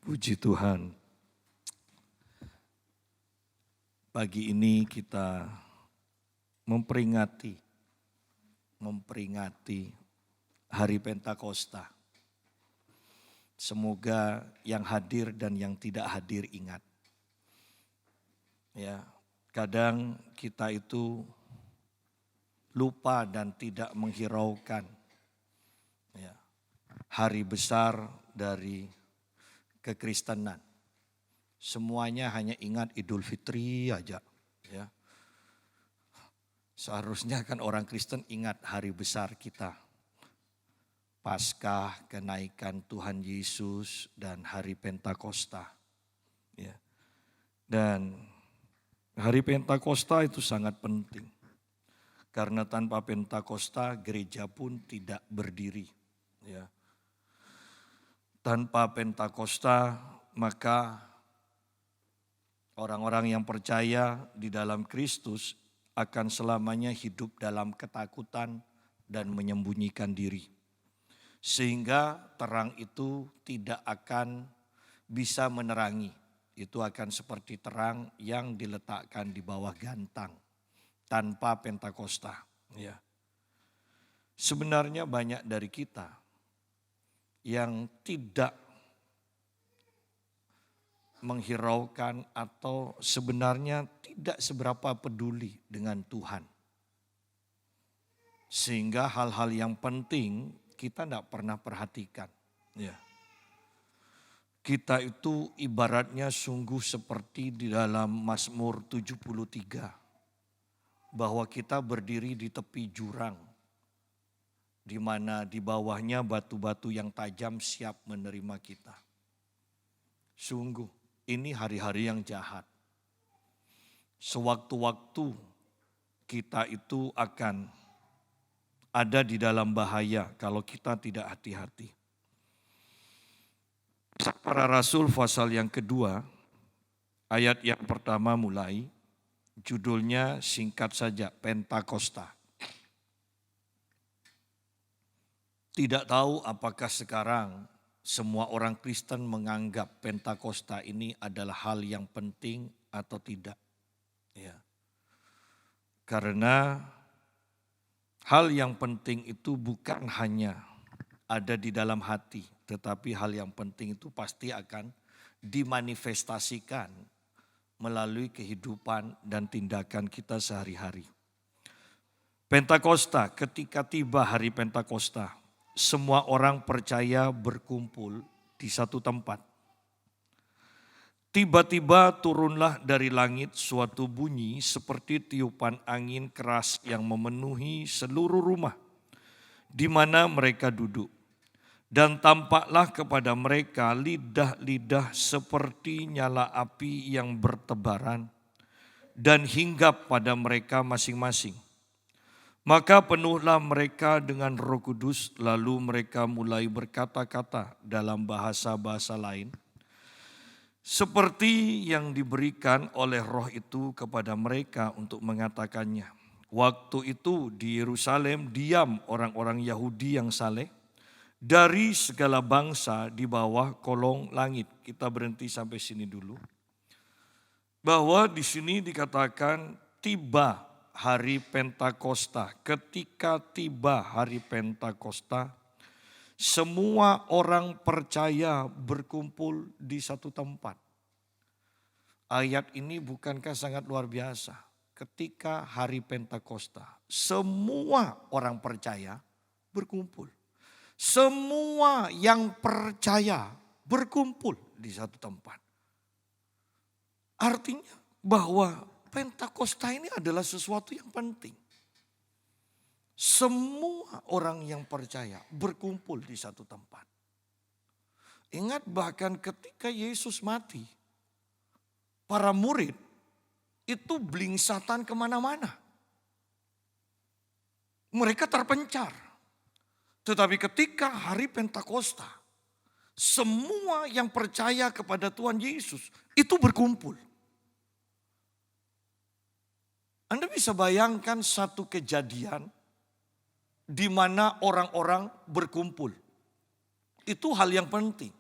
Puji Tuhan, pagi ini kita memperingati Hari Pentakosta. Semoga yang hadir dan yang tidak hadir ingat. Ya, kadang kita itu lupa dan tidak menghiraukan ya, hari besar dari kekristenan. Semuanya hanya ingat Idul Fitri aja. Ya. Seharusnya kan orang Kristen ingat hari besar kita. Paskah, kenaikan Tuhan Yesus, dan hari Pentakosta. Ya. Dan hari Pentakosta itu sangat penting. Karena tanpa Pentakosta gereja pun tidak berdiri. Ya. Tanpa Pentakosta maka orang-orang yang percaya di dalam Kristus akan selamanya hidup dalam ketakutan dan menyembunyikan diri. Sehingga terang itu tidak akan bisa menerangi. Itu akan seperti terang yang diletakkan di bawah gantang tanpa Pentakosta. Ya. Sebenarnya banyak dari kita yang tidak menghiraukan atau sebenarnya tidak seberapa peduli dengan Tuhan. Sehingga hal-hal yang penting kita tidak pernah perhatikan. Ya. Kita itu ibaratnya sungguh seperti di dalam Mazmur 73. Bahwa kita berdiri di tepi jurang. Di mana di bawahnya batu-batu yang tajam siap menerima kita. Sungguh, ini hari-hari yang jahat. Sewaktu-waktu kita itu akan ada di dalam bahaya kalau kita tidak hati-hati. Para Rasul pasal yang kedua, ayat yang pertama mulai, judulnya singkat saja, Pentakosta. Tidak tahu apakah sekarang semua orang Kristen menganggap Pentakosta ini adalah hal yang penting atau tidak. Ya. Karena hal yang penting itu bukan hanya ada di dalam hati, tetapi hal yang penting itu pasti akan dimanifestasikan melalui kehidupan dan tindakan kita sehari-hari. Pentakosta, ketika tiba hari Pentakosta, semua orang percaya berkumpul di satu tempat. Tiba-tiba turunlah dari langit suatu bunyi seperti tiupan angin keras yang memenuhi seluruh rumah di mana mereka duduk. Dan tampaklah kepada mereka lidah-lidah seperti nyala api yang bertebaran dan hinggap pada mereka masing-masing. Maka penuhlah mereka dengan Roh Kudus, lalu mereka mulai berkata-kata dalam bahasa-bahasa lain, seperti yang diberikan oleh Roh itu kepada mereka untuk mengatakannya. Waktu itu di Yerusalem diam orang-orang Yahudi yang saleh dari segala bangsa di bawah kolong langit. Kita berhenti sampai sini dulu. Bahwa di sini dikatakan tiba hari Pentakosta. Ketika tiba hari Pentakosta, semua orang percaya berkumpul di satu tempat. Ayat ini bukankah sangat luar biasa? Ketika hari Pentakosta, semua orang percaya berkumpul. Semua yang percaya berkumpul di satu tempat. Artinya bahwa Pentakosta ini adalah sesuatu yang penting. Semua orang yang percaya berkumpul di satu tempat. Ingat bahkan ketika Yesus mati, para murid itu blingsatan kemana-mana. Mereka terpencar. Tetapi ketika hari Pentakosta, semua yang percaya kepada Tuhan Yesus itu berkumpul. Anda bisa bayangkan satu kejadian di mana orang-orang berkumpul. Itu hal yang penting.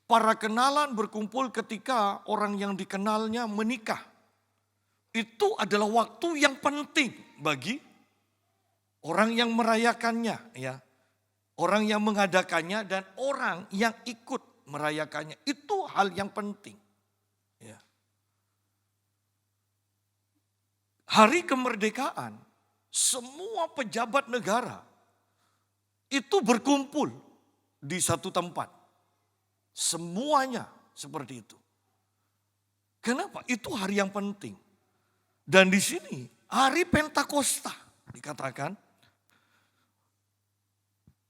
Para kenalan berkumpul ketika orang yang dikenalnya menikah. Itu adalah waktu yang penting bagi orang yang merayakannya, ya. Orang yang mengadakannya dan orang yang ikut merayakannya. Itu hal yang penting. Ya. Hari kemerdekaan, semua pejabat negara itu berkumpul di satu tempat. Semuanya seperti itu. Kenapa? Itu hari yang penting. Dan di sini hari Pentakosta dikatakan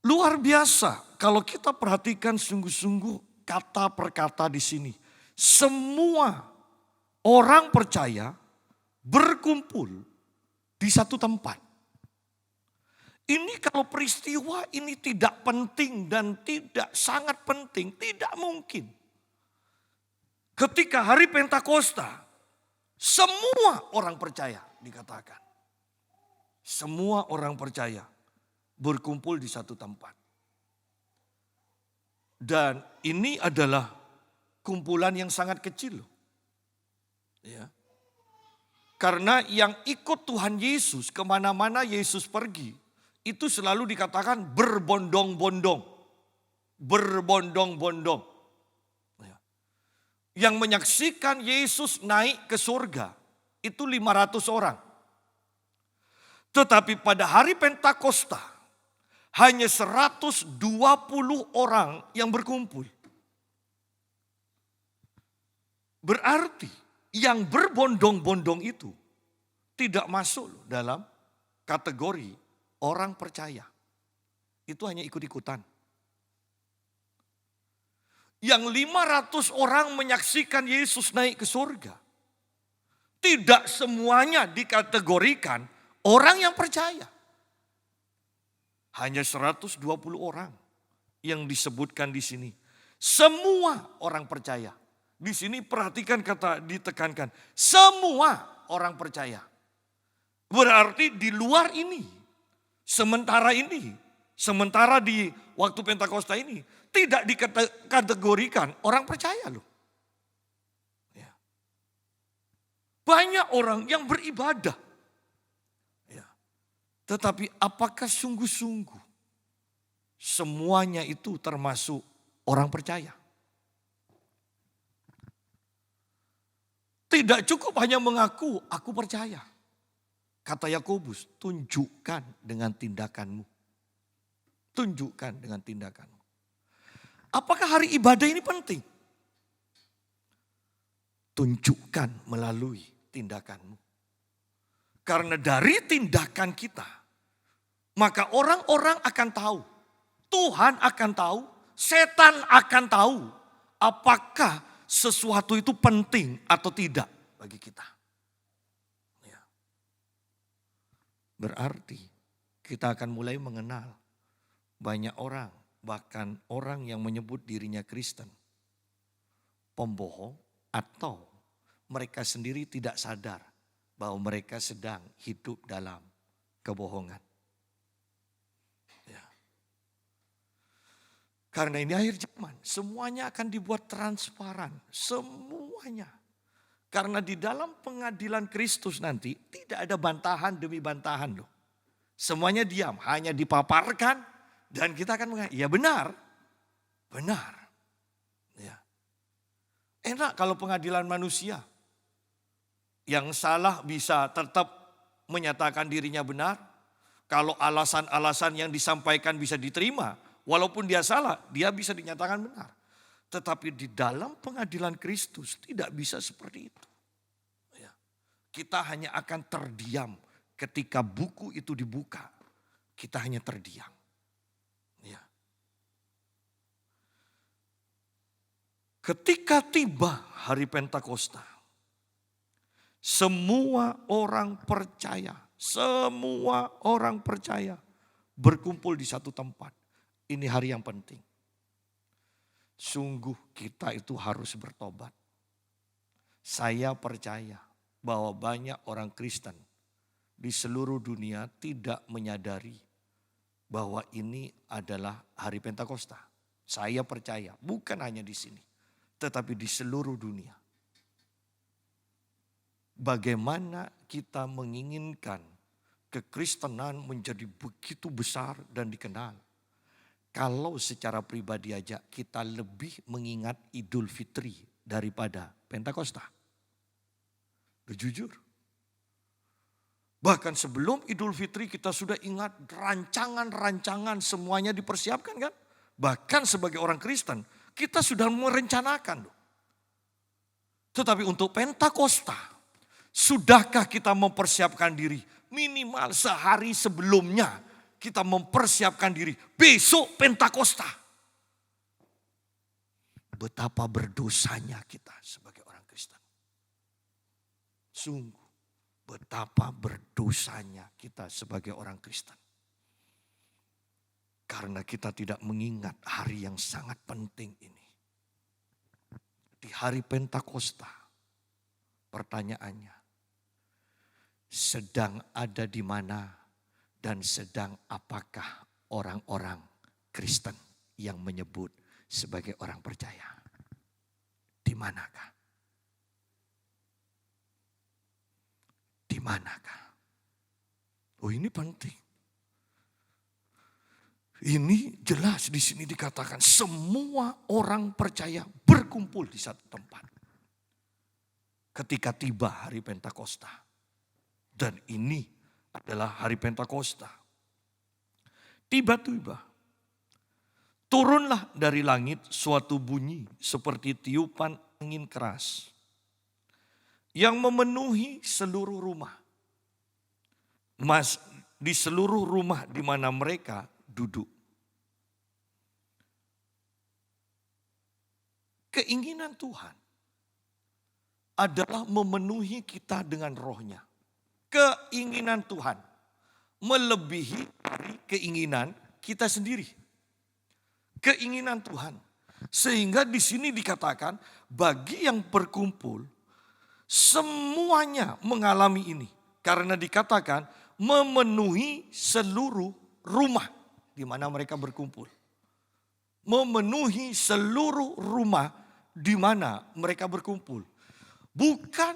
luar biasa kalau kita perhatikan sungguh-sungguh kata per kata di sini. Semua orang percaya berkumpul di satu tempat. Ini kalau peristiwa ini tidak penting dan tidak sangat penting, tidak mungkin. Ketika hari Pentakosta, semua orang percaya dikatakan. Semua orang percaya berkumpul di satu tempat. Dan ini adalah kumpulan yang sangat kecil loh. Ya. Karena yang ikut Tuhan Yesus kemana-mana Yesus pergi, itu selalu dikatakan berbondong-bondong. Berbondong-bondong. Ya. Yang menyaksikan Yesus naik ke surga, itu 500 orang. Tetapi pada hari Pentakosta, hanya 120 orang yang berkumpul. Berarti yang berbondong-bondong itu tidak masuk dalam kategori orang percaya. Itu hanya ikut-ikutan. Yang 500 orang menyaksikan Yesus naik ke surga. Tidak semuanya dikategorikan orang yang percaya. Hanya 120 orang yang disebutkan di sini. Semua orang percaya. Di sini perhatikan kata ditekankan. Semua orang percaya. Berarti di luar ini. Sementara di waktu Pentakosta ini. Tidak dikategorikan orang percaya loh. Ya. Banyak orang yang beribadah. Tetapi apakah sungguh-sungguh semuanya itu termasuk orang percaya? Tidak cukup hanya mengaku, aku percaya. Kata Yakobus, tunjukkan dengan tindakanmu. Tunjukkan dengan tindakanmu. Apakah hari ibadah ini penting? Tunjukkan melalui tindakanmu. Karena dari tindakan kita, maka orang-orang akan tahu, Tuhan akan tahu, setan akan tahu apakah sesuatu itu penting atau tidak bagi kita. Ya. Berarti kita akan mulai mengenal banyak orang, bahkan orang yang menyebut dirinya Kristen, pembohong atau mereka sendiri tidak sadar bahwa mereka sedang hidup dalam kebohongan. Ya. Karena ini akhir zaman, semuanya akan dibuat transparan, semuanya. Karena di dalam pengadilan Kristus nanti tidak ada bantahan demi bantahan loh. Semuanya diam, hanya dipaparkan dan kita akan mengatakan, ya benar, benar. Ya. Enak kalau pengadilan manusia. Yang salah bisa tetap menyatakan dirinya benar. Kalau alasan-alasan yang disampaikan bisa diterima. Walaupun dia salah, dia bisa dinyatakan benar. Tetapi di dalam pengadilan Kristus tidak bisa seperti itu. Ya. Kita hanya akan terdiam ketika buku itu dibuka. Kita hanya terdiam. Ya. Ketika tiba hari Pentakosta, semua orang percaya berkumpul di satu tempat. Ini hari yang penting. Sungguh kita itu harus bertobat. Saya percaya bahwa banyak orang Kristen di seluruh dunia tidak menyadari bahwa ini adalah hari Pentakosta. Saya percaya bukan hanya di sini, tetapi di seluruh dunia. Bagaimana kita menginginkan kekristenan menjadi begitu besar dan dikenal. Kalau secara pribadi aja kita lebih mengingat Idul Fitri daripada Pentakosta. Jujur. Bahkan sebelum Idul Fitri kita sudah ingat rancangan-rancangan semuanya dipersiapkan kan. Bahkan sebagai orang Kristen kita sudah merencanakan. Tetapi untuk Pentakosta, sudahkah kita mempersiapkan diri? Minimal sehari sebelumnya kita mempersiapkan diri. Besok Pentakosta. Betapa berdosanya kita sebagai orang Kristen. Sungguh betapa berdosanya kita sebagai orang Kristen. Karena kita tidak mengingat hari yang sangat penting ini. Di hari Pentakosta, pertanyaannya, sedang ada di mana dan sedang apakah orang-orang Kristen yang menyebut sebagai orang percaya? Di manakah? Di manakah? Oh, ini penting. Ini jelas di sini dikatakan semua orang percaya berkumpul di satu tempat. Ketika tiba hari Pentakosta. Dan ini adalah hari Pentakosta. Tiba-tiba turunlah dari langit suatu bunyi seperti tiupan angin keras yang memenuhi seluruh rumah. Di seluruh rumah di mana mereka duduk. Keinginan Tuhan adalah memenuhi kita dengan rohnya. Keinginan Tuhan melebihi dari keinginan kita sendiri. Keinginan Tuhan. Sehingga di sini dikatakan bagi yang berkumpul semuanya mengalami ini. Karena dikatakan memenuhi seluruh rumah di mana mereka berkumpul. Memenuhi seluruh rumah di mana mereka berkumpul. Bukan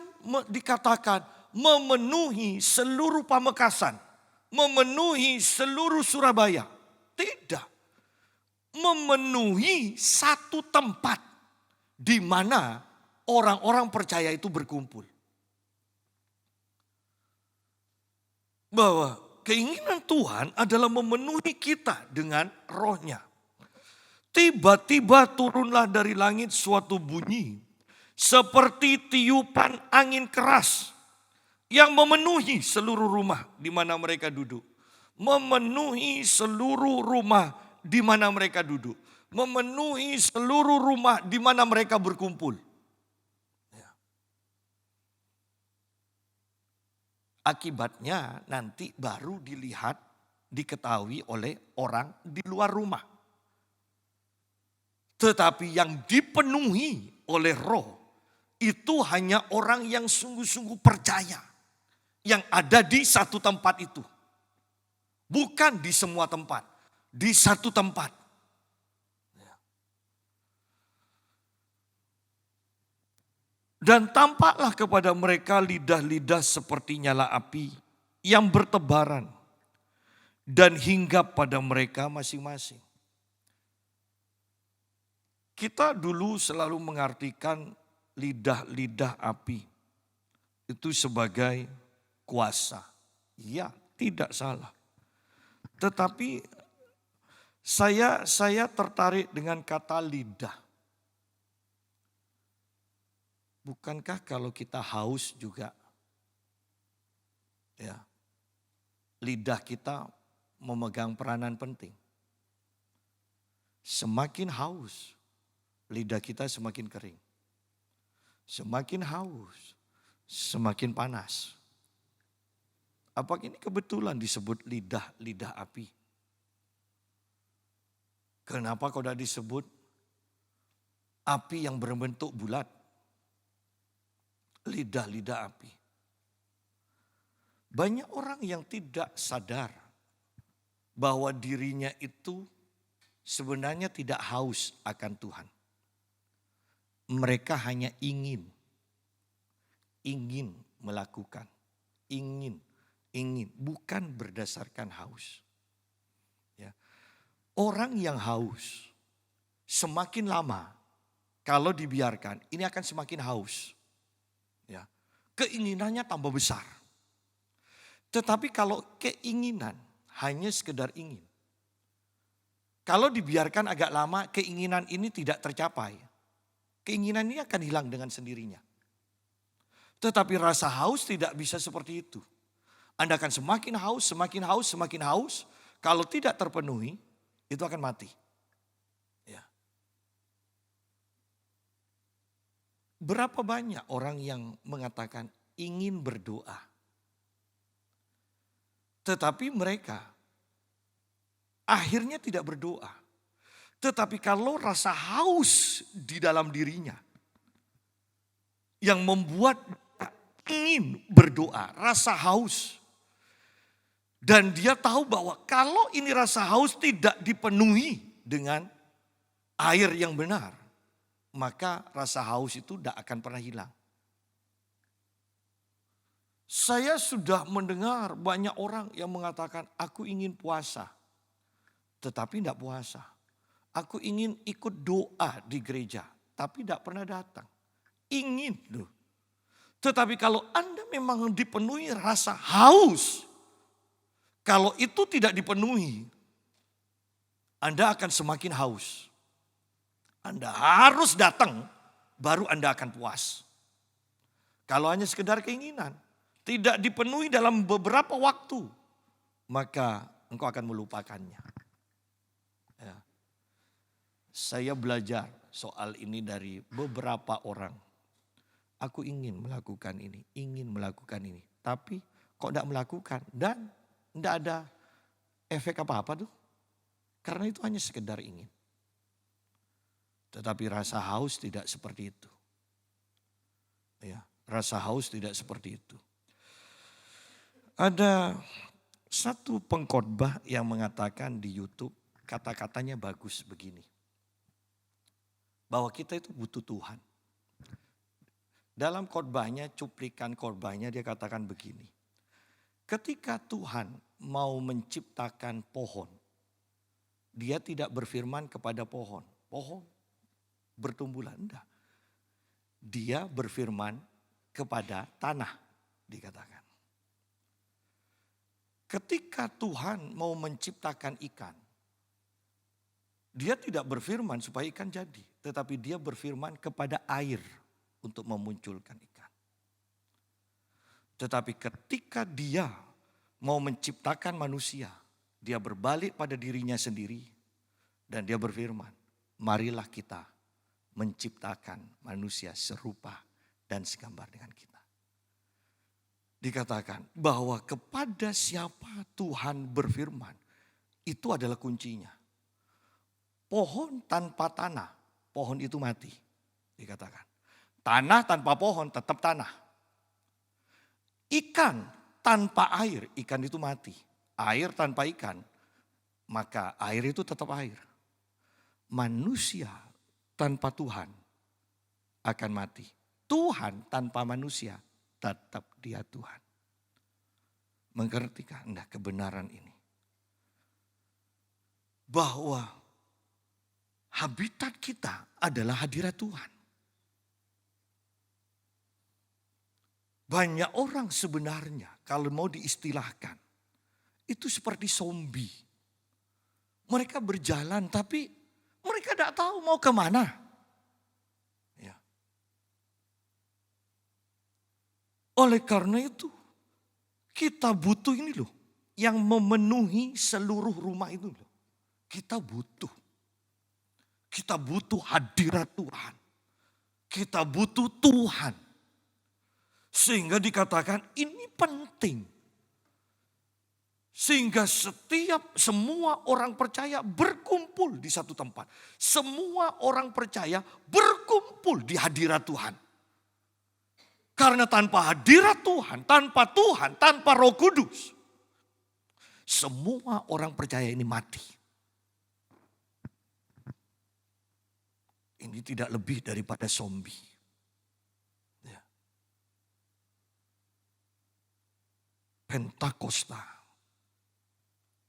dikatakan memenuhi seluruh Pamekasan, memenuhi seluruh Surabaya. Tidak. Memenuhi satu tempat di mana orang-orang percaya itu berkumpul. Bahwa keinginan Tuhan adalah memenuhi kita dengan rohnya. Tiba-tiba turunlah dari langit suatu bunyi seperti tiupan angin keras yang memenuhi seluruh rumah di mana mereka duduk. Memenuhi seluruh rumah di mana mereka duduk. Memenuhi seluruh rumah di mana mereka berkumpul. Akibatnya nanti baru dilihat, diketahui oleh orang di luar rumah. Tetapi yang dipenuhi oleh Roh itu hanya orang yang sungguh-sungguh percaya. Yang ada di satu tempat itu. Bukan di semua tempat. Di satu tempat. Dan tampaklah kepada mereka lidah-lidah seperti nyala api yang bertebaran dan hinggap pada mereka masing-masing. Kita dulu selalu mengartikan lidah-lidah api itu sebagai kuasa. Ya, tidak salah. Tetapi saya tertarik dengan kata lidah. Bukankah kalau kita haus juga, ya, lidah kita memegang peranan penting. Semakin haus, lidah kita semakin kering. Semakin haus, semakin panas. Apakah ini kebetulan disebut lidah api? Kenapa kau tidak disebut api yang berbentuk bulat? Lidah api. Banyak orang yang tidak sadar bahwa dirinya itu sebenarnya tidak haus akan Tuhan. Mereka hanya ingin melakukan, ingin, bukan berdasarkan haus. Ya. Orang yang haus semakin lama kalau dibiarkan ini akan semakin haus. Ya. Keinginannya tambah besar. Tetapi kalau keinginan hanya sekedar ingin, kalau dibiarkan agak lama keinginan ini tidak tercapai, keinginan ini akan hilang dengan sendirinya. Tetapi rasa haus tidak bisa seperti itu. Anda akan semakin haus, semakin haus, semakin haus. Kalau tidak terpenuhi, itu akan mati. Ya. Berapa banyak orang yang mengatakan ingin berdoa. Tetapi mereka akhirnya tidak berdoa. Tetapi kalau rasa haus di dalam dirinya yang membuat ingin berdoa, rasa haus. Dan dia tahu bahwa kalau ini rasa haus tidak dipenuhi dengan air yang benar, maka rasa haus itu tidak akan pernah hilang. Saya sudah mendengar banyak orang yang mengatakan, aku ingin puasa, tetapi tidak puasa. Aku ingin ikut doa di gereja, tapi tidak pernah datang. Ingin loh. Tetapi kalau Anda memang dipenuhi rasa haus, kalau itu tidak dipenuhi, Anda akan semakin haus. Anda harus datang, baru Anda akan puas. Kalau hanya sekedar keinginan, tidak dipenuhi dalam beberapa waktu, maka engkau akan melupakannya. Ya. Saya belajar soal ini dari beberapa orang. Aku ingin melakukan ini, tapi kok tidak melakukan dan tidak ada efek apa-apa tuh. Karena itu hanya sekedar ingin. Tetapi rasa haus tidak seperti itu. Ya, rasa haus tidak seperti itu. Ada satu pengkhotbah yang mengatakan di YouTube, kata-katanya bagus begini. Bahwa kita itu butuh Tuhan. Dalam khotbahnya, cuplikan khotbahnya dia katakan begini. Ketika Tuhan mau menciptakan pohon, dia tidak berfirman kepada pohon. Pohon bertumbuhlah, enggak. Dia berfirman kepada tanah, dikatakan. Ketika Tuhan mau menciptakan ikan, dia tidak berfirman supaya ikan jadi. Tetapi dia berfirman kepada air untuk memunculkan ikan. Tetapi ketika dia mau menciptakan manusia, dia berbalik pada dirinya sendiri. Dan dia berfirman, marilah kita menciptakan manusia serupa dan segambar dengan kita. Dikatakan bahwa kepada siapa Tuhan berfirman, itu adalah kuncinya. Pohon tanpa tanah, pohon itu mati. Dikatakan. Tanah tanpa pohon tetap tanah. Ikan tanpa air, ikan itu mati. Air tanpa ikan, maka air itu tetap air. Manusia tanpa Tuhan akan mati. Tuhan tanpa manusia tetap dia Tuhan. Mengertikah Anda kebenaran ini? Bahwa habitat kita adalah hadirat Tuhan. Banyak orang sebenarnya kalau mau diistilahkan itu seperti zombie. Mereka berjalan tapi mereka tidak tahu mau kemana. Ya. Oleh karena itu kita butuh ini loh. Yang memenuhi seluruh rumah itu loh. Kita butuh. Kita butuh hadirat Tuhan. Kita butuh Tuhan. Sehingga dikatakan ini penting. Sehingga semua orang percaya berkumpul di satu tempat. Semua orang percaya berkumpul di hadirat Tuhan. Karena tanpa hadirat Tuhan, tanpa Roh Kudus, semua orang percaya ini mati. ini tidak lebih daripada zombie. Ya. Pentakosta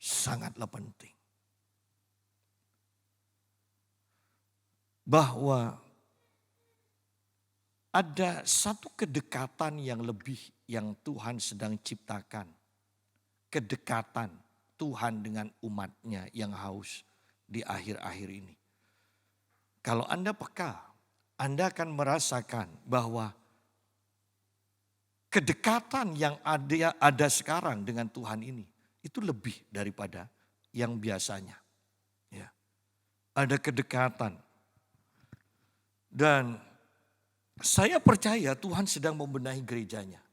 sangatlah penting. Bahwa ada satu kedekatan yang lebih yang Tuhan sedang ciptakan. Kedekatan Tuhan dengan umatnya yang haus di akhir-akhir ini. Kalau Anda peka, Anda akan merasakan bahwa kedekatan yang ada sekarang dengan Tuhan ini, itu lebih daripada yang biasanya. Ya. Ada kedekatan. Dan saya percaya Tuhan sedang membenahi gerejanya.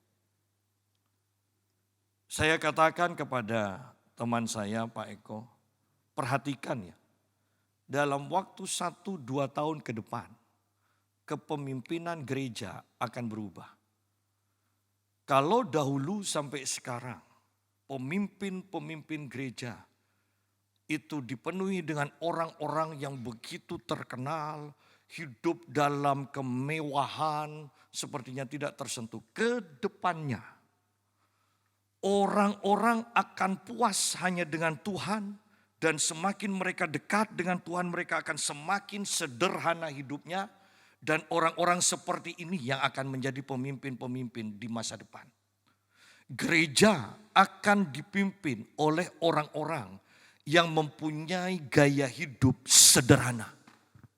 Saya katakan kepada teman saya Pak Eko, perhatikan ya. Dalam waktu 1-2 tahun ke depan, kepemimpinan gereja akan berubah. Kalau dahulu sampai sekarang, pemimpin-pemimpin gereja itu dipenuhi dengan orang-orang yang begitu terkenal, hidup dalam kemewahan, sepertinya tidak tersentuh. Ke depannya, orang-orang akan puas hanya dengan Tuhan. Dan semakin mereka dekat dengan Tuhan, mereka akan semakin sederhana hidupnya. Dan orang-orang seperti ini yang akan menjadi pemimpin-pemimpin di masa depan. Gereja akan dipimpin oleh orang-orang yang mempunyai gaya hidup sederhana.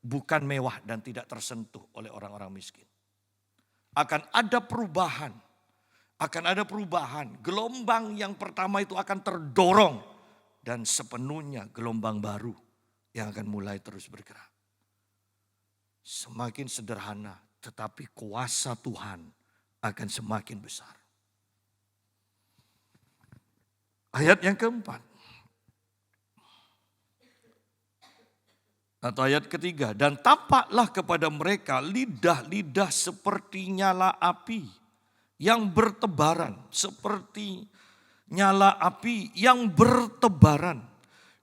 Bukan mewah dan tidak tersentuh oleh orang-orang miskin. Akan ada perubahan. Akan ada perubahan. Gelombang yang pertama itu akan terdorong. Dan sepenuhnya gelombang baru yang akan mulai terus bergerak. Semakin sederhana, tetapi kuasa Tuhan akan semakin besar. Ayat yang keempat. Atau ayat ketiga. Dan tampaklah kepada mereka lidah-lidah seperti nyala api yang bertebaran. Seperti nyala api yang bertebaran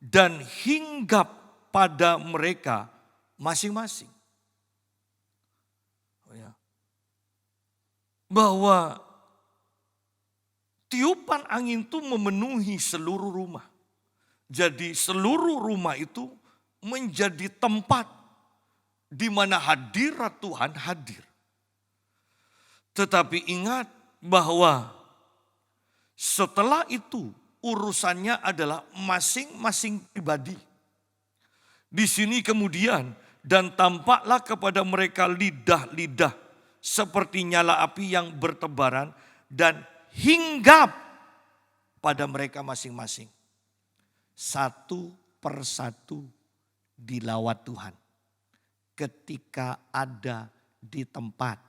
dan hinggap pada mereka masing-masing. Bahwa tiupan angin itu memenuhi seluruh rumah. Jadi seluruh rumah itu menjadi tempat di mana hadirat Tuhan hadir. Tetapi ingat bahwa setelah itu urusannya adalah masing-masing pribadi. Di sini kemudian dan tampaklah kepada mereka lidah-lidah seperti nyala api yang bertebaran dan hinggap pada mereka masing-masing. Satu persatu dilawat Tuhan ketika ada di tempat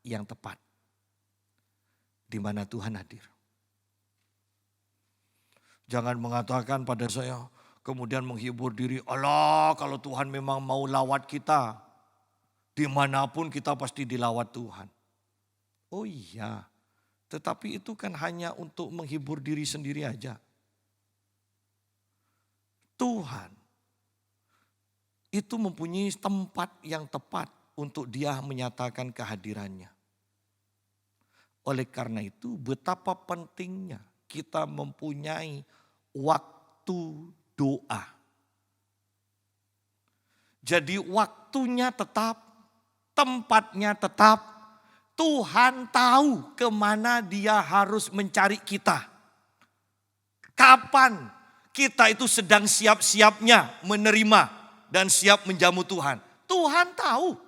yang tepat. Di mana Tuhan hadir. Jangan mengatakan pada saya, kemudian menghibur diri, Allah kalau Tuhan memang mau lawat kita, dimanapun kita pasti dilawat Tuhan. Oh iya, tetapi itu kan hanya untuk menghibur diri sendiri aja. Tuhan itu mempunyai tempat yang tepat untuk dia menyatakan kehadirannya. Oleh karena itu betapa pentingnya kita mempunyai waktu doa. Jadi waktunya tetap, tempatnya tetap. Tuhan tahu kemana dia harus mencari kita. Kapan kita itu sedang siap-siapnya menerima dan siap menjamu Tuhan. Tuhan tahu.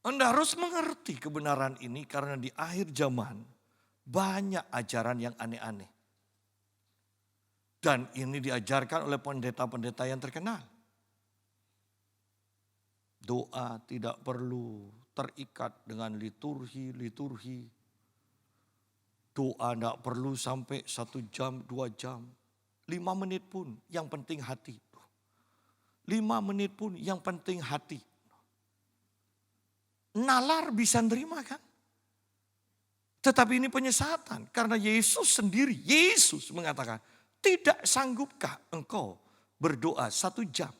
Anda harus mengerti kebenaran ini karena di akhir zaman banyak ajaran yang aneh-aneh. Dan ini diajarkan oleh pendeta-pendeta yang terkenal. Doa tidak perlu terikat dengan liturgi. Doa tidak perlu sampai 1 jam, 2 jam. 5 menit pun yang penting hati. 5 menit pun yang penting hati. Nalar bisa nerima kan? Tetapi ini penyesatan. Karena Yesus mengatakan, tidak sanggupkah engkau berdoa 1 jam?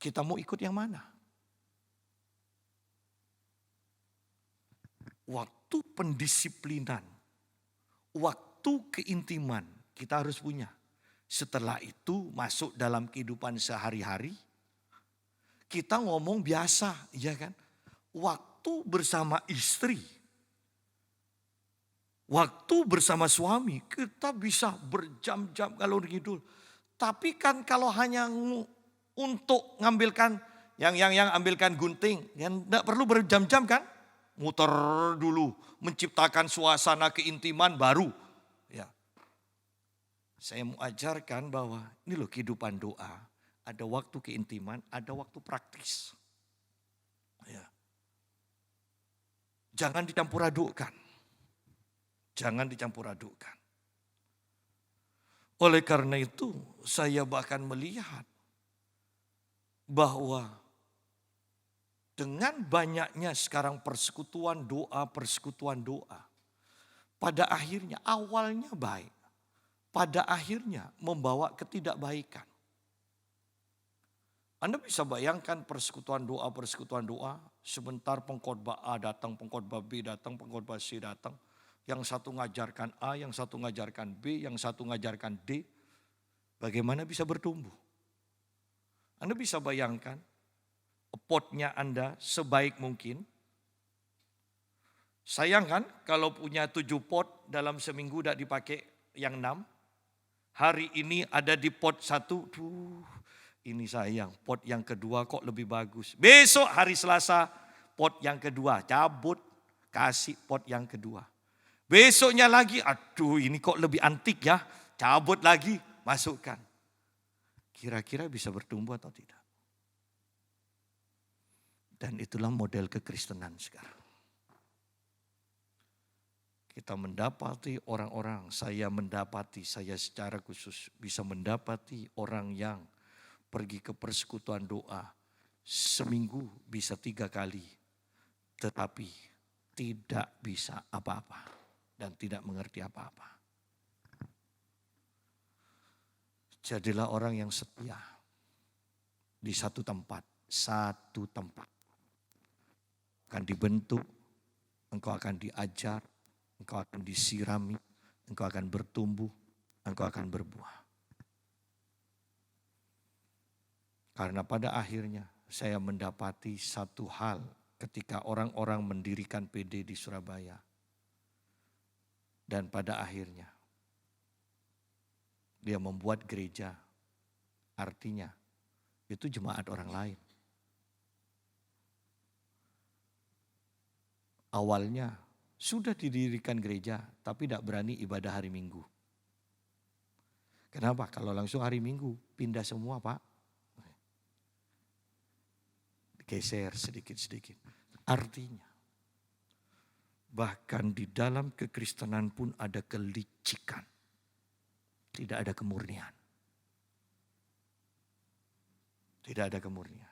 Kita mau ikut yang mana? Waktu pendisiplinan, waktu keintiman kita harus punya. Setelah itu masuk dalam kehidupan sehari-hari, kita ngomong biasa, ya kan? Waktu bersama istri, waktu bersama suami, kita bisa berjam-jam kalau ngidul. Tapi kan kalau hanya untuk ngambilkan, yang ambilkan gunting, yang tidak perlu berjam-jam kan? Muter dulu, menciptakan suasana keintiman baru. Ya. Saya mau ajarkan bahwa ini loh kehidupan doa. Ada waktu keintiman, ada waktu praktis. Ya. Jangan dicampur adukkan. Jangan dicampur adukkan. Oleh karena itu saya bahkan melihat bahwa dengan banyaknya sekarang persekutuan doa, pada akhirnya awalnya baik, pada akhirnya membawa ketidakbaikan. Anda bisa bayangkan persekutuan doa, sebentar pengkhotbah A datang, pengkhotbah B datang, pengkhotbah C datang. Yang satu ngajarkan A, yang satu ngajarkan B, yang satu ngajarkan D. Bagaimana bisa bertumbuh? Anda bisa bayangkan potnya Anda sebaik mungkin. Sayang kan kalau punya 7 pot dalam seminggu tidak dipakai yang 6. Hari ini ada di pot 1, ini sayang, pot yang kedua kok lebih bagus. Besok hari Selasa pot yang kedua, cabut, kasih pot yang kedua. Besoknya lagi, aduh ini kok lebih antik ya, cabut lagi, masukkan. Kira-kira bisa bertumbuh atau tidak? Dan itulah model kekristenan sekarang. Kita mendapati orang-orang, saya secara khusus bisa mendapati orang yang pergi ke persekutuan doa seminggu bisa 3 kali. Tetapi tidak bisa apa-apa dan tidak mengerti apa-apa. Jadilah orang yang setia di satu tempat. Akan dibentuk, engkau akan diajar, engkau akan disirami, engkau akan bertumbuh, engkau akan berbuah. Karena pada akhirnya saya mendapati satu hal ketika orang-orang mendirikan PD di Surabaya. Dan pada akhirnya dia membuat gereja, artinya itu jemaat orang lain. Awalnya sudah didirikan gereja tapi tidak berani ibadah hari Minggu. Kenapa? Kalau langsung hari Minggu pindah semua Pak. Geser sedikit-sedikit. Artinya bahkan di dalam kekristenan pun ada kelicikan. Tidak ada kemurnian. Tidak ada kemurnian.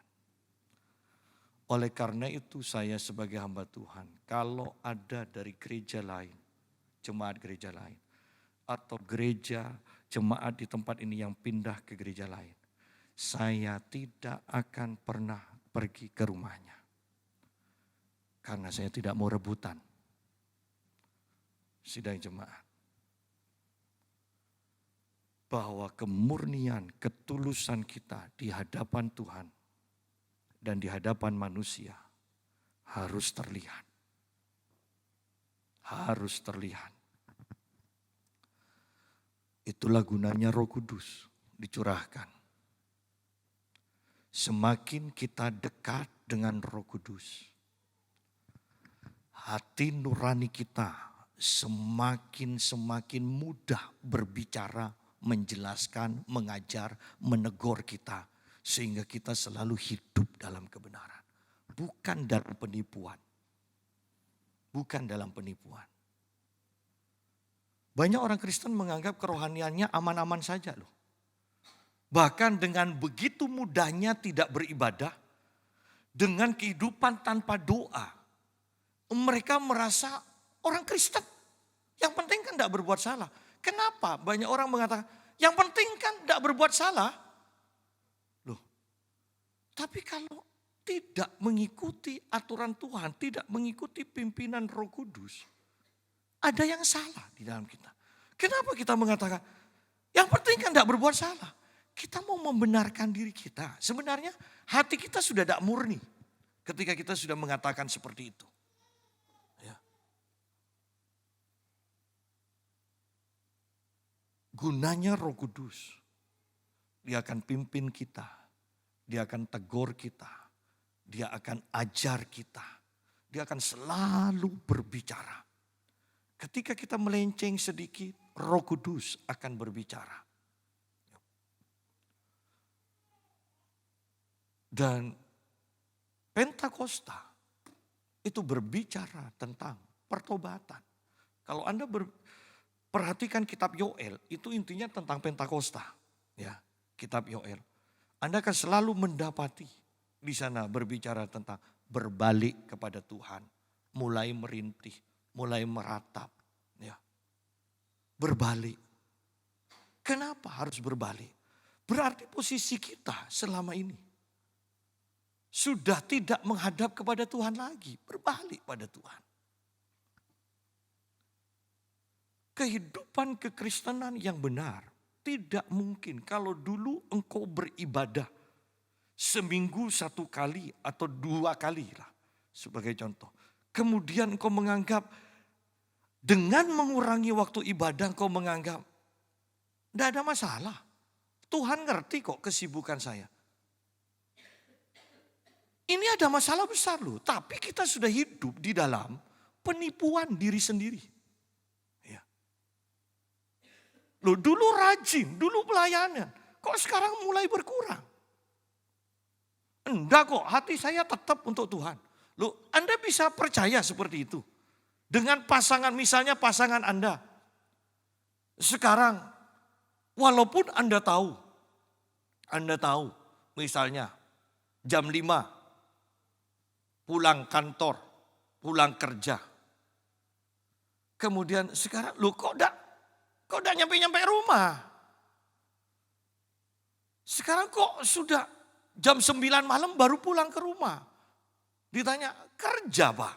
Oleh karena itu saya sebagai hamba Tuhan, kalau ada dari gereja lain, jemaat gereja lain, atau gereja jemaat di tempat ini yang pindah ke gereja lain, saya tidak akan pernah pergi ke rumahnya. Karena saya tidak mau rebutan sidang jemaat. Bahwa kemurnian, ketulusan kita di hadapan Tuhan dan di hadapan manusia harus terlihat. Harus terlihat. Itulah gunanya Roh Kudus dicurahkan. Semakin kita dekat dengan Roh Kudus, hati nurani kita semakin mudah berbicara, menjelaskan, mengajar, menegur kita. Sehingga kita selalu hidup dalam kebenaran. Bukan dalam penipuan. Bukan dalam penipuan. Banyak orang Kristen menganggap kerohaniannya aman-aman saja loh. Bahkan dengan begitu mudahnya tidak beribadah. Dengan kehidupan tanpa doa. Mereka merasa orang Kristen. Yang penting kan tidak berbuat salah. Kenapa banyak orang mengatakan yang penting kan tidak berbuat salah. Tapi kalau tidak mengikuti aturan Tuhan, tidak mengikuti pimpinan Roh Kudus, ada yang salah di dalam kita. Kenapa kita mengatakan, yang penting kan tidak berbuat salah. Kita mau membenarkan diri kita. Sebenarnya hati kita sudah tidak murni ketika kita sudah mengatakan seperti itu. Ya. Gunanya Roh Kudus, Dia akan pimpin kita, Dia akan tegur kita, Dia akan ajar kita, Dia akan selalu berbicara. Ketika kita melenceng sedikit, Roh Kudus akan berbicara. Dan Pentakosta itu berbicara tentang pertobatan. Kalau Anda perhatikan kitab Yoel, itu intinya tentang Pentakosta. Ya, kitab Yoel. Anda akan selalu mendapati di sana berbicara tentang berbalik kepada Tuhan, mulai merintih, mulai meratap, ya. Berbalik. Kenapa harus berbalik? Berarti posisi kita selama ini sudah tidak menghadap kepada Tuhan lagi, berbalik pada Tuhan. Kehidupan kekristenan yang benar tidak mungkin kalau dulu engkau beribadah seminggu 1 kali atau 2 kali lah sebagai contoh. Kemudian engkau menganggap dengan mengurangi waktu ibadah engkau menganggap tidak ada masalah. Tuhan ngerti kok kesibukan saya. Ini ada masalah besar loh, tapi kita sudah hidup di dalam penipuan diri sendiri. Ya. Loh dulu rajin, dulu pelayanan, kok sekarang mulai berkurang? Enggak kok, hati saya tetap untuk Tuhan. Loh Anda bisa percaya seperti itu? Dengan pasangan, misalnya pasangan Anda. Sekarang, walaupun Anda tahu misalnya jam 5. Pulang kantor, pulang kerja. Kemudian sekarang, lu kok udah nyampe rumah? Sekarang kok sudah jam 9 malam baru pulang ke rumah? Ditanya, kerja Pak?